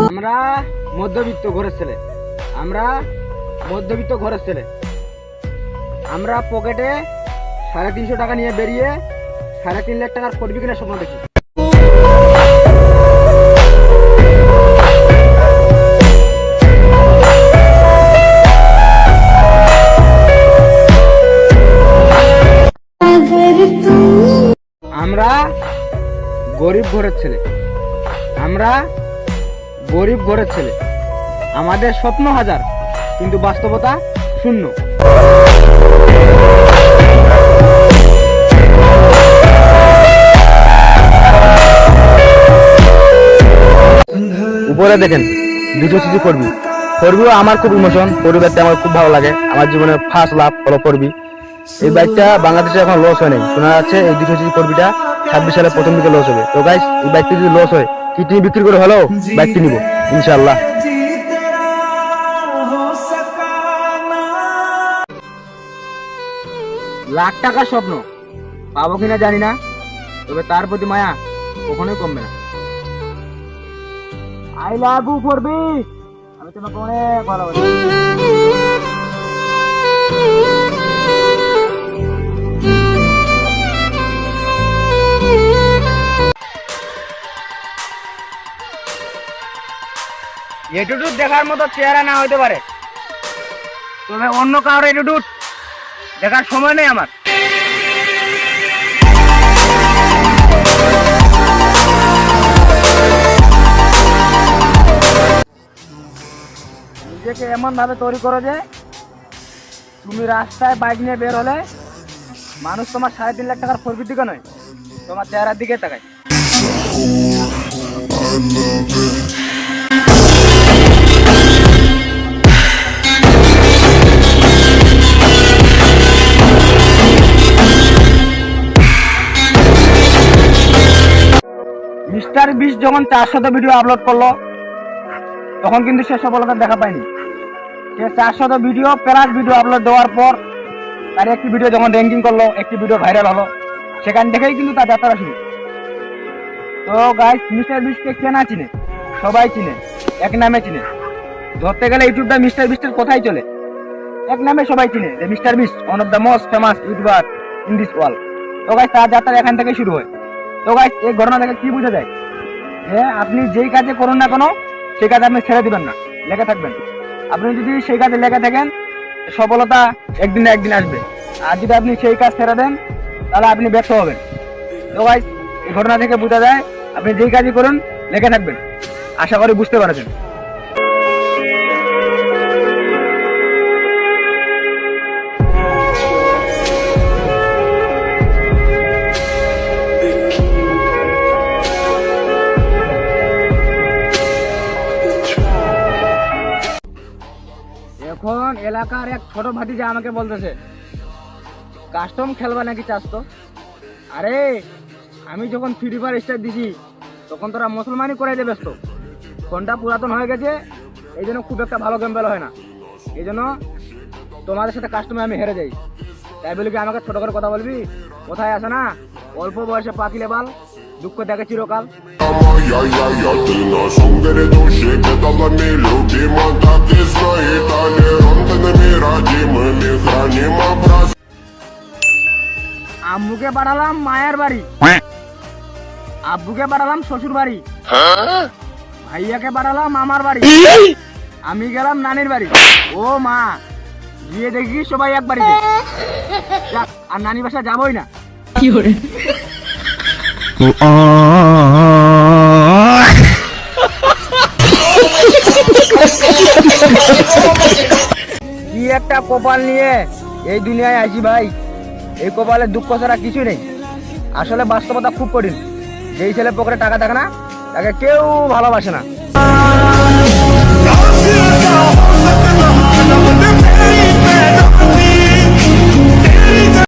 আমরা মধ্যবিত্ত ঘরের ছেলে, আমরা পকেটে 350 টাকা নিয়ে বেরিয়ে 3.5 লাখ টাকার ফোরবি কিনার স্বপ্ন দেখি। আমরা গরিব ঘরের ছেলে, আমাদের স্বপ্ন হাজার কিন্তু বাস্তবতা শূন্য। উপরে দেখেন 200 সিসি ফোরবিও আমার খুব ইমোশন। ফোরবি বাইকটা আমার খুব ভালো লাগে, আমার জীবনের ফার্স্ট লাভ হলো ফোরবি। এই বাইকটা বাংলাদেশে এখন লস হয় নাই, শোনা যাচ্ছে এই 200 সিসি ফোরবিটা 26 সালের প্রথম দিকে লস হবে। তো গাইস, এই বাইকটি যদি লস হয় কিডনি বিক্রি করে হলেও বাইকটি নিব ইনশাআল্লাহ। লাখ টাকার স্বপ্ন পাবো কিনা জানি না, তবে তার প্রতি মায়া কখনোই কমবে না। আই লাভ ইউ ফোরবি, আমি তোমাকে অনেক ভালোবাসি। এটুটুট দেখার মতো চেহারা না হইতে পারে, তবে অন্য কারোর এটুটুট দেখার সময় নেই আমার। নিজেকে এমন ভাবে তৈরি করো যে তুমি রাস্তায় বাইক নিয়ে বের হলে মানুষ তোমার 3.5 লাখ টাকার ফোরবির দিকে নয়, তোমার চেহারার দিকে তাকায়। মিস্টার বিস্ট যখন 400 ভিডিও আপলোড করলো তখন কিন্তু সে সফলতা দেখা পায়নি। সে 400 ভিডিও প্লাস ভিডিও আপলোড দেওয়ার পর তার একটি ভিডিও যখন র্যাঙ্কিং করলো, একটি ভিডিও ভাইরাল হলো, সেখান থেকেই কিন্তু তার যাত্রা শুরু। তো গাইস, মিস্টার বিস্টকে কে না চিনে? সবাই চিনে, এক নামে চিনে। ধরতে গেলে ইউটিউবটা মিস্টার বিস্টের কোথায় চলে, এক নামে সবাই চিনে যে mister beast one of the most famous YouTuber in this world. তো গাইস, তার যাত্রা এখান থেকে শুরু হয়। তো গাইস, এই ঘটনা থেকে কি বোঝা যায়? যে আপনি যেই কাজে করুন না কেন সেই কাজে আপনি ছেড়ে দিবেন না, লেগে থাকবেন। আপনি যদি সেই কাজে লেগে থাকেন সফলতা একদিন না একদিন আসবে, আর যদি আপনি সেই কাজ ছেড়ে দেন তাহলে আপনি ব্যর্থ হবেন। তো গাইস, এই ঘটনা থেকে বোঝা যায় আপনি যেই কাজই করুন লেগে থাকবেন। আশা করি বুঝতে পারছেন। এখন এলাকার এক ছোট ভাতিজা আমাকে বলতেছে, কাস্টম খেলবা নাকি চাস? তো আরে আমি যখন ফ্রি ফায়ার স্টার্ট দিছি তখন তোরা মুসলমানই করাইতে ব্যস্ত, ফোনটা পুরাতন হয়ে গেছে, এই জন্য খুব একটা ভালো গেম বেলা হয় না, এই জন্য তোমাদের সাথে কাস্টমে আমি হেরে যাই। তাই বলি কি আমাকে ছোট করে কথা বলবি? কোথায় আছে না, অল্প বয়সে পাকিলে বাল, দুঃখ দেখে চিরকাল। আম্মুকে পাঠালাম মায়ের বাড়ি, আব্বুকে পাঠালাম শ্বশুর বাড়ি, ভাইয়াকে পাঠালাম মামার বাড়ি, আমি গেলাম নানির বাড়ি। ও মা, গিয়ে দেখি সবাই এক বাড়িতে, আর নানি বাসা যাবোই না। কি করে কি একটা কপাল নিয়ে এই দুনিয়ায় আইছি ভাই, এই কপালে দুঃখ ছাড়া কিছু নেই। আসলে বাস্তবতা খুব কঠিন, যেই ছেলে পকেটে টাকা থাকে না তাকে কেউ ভালোবাসে না।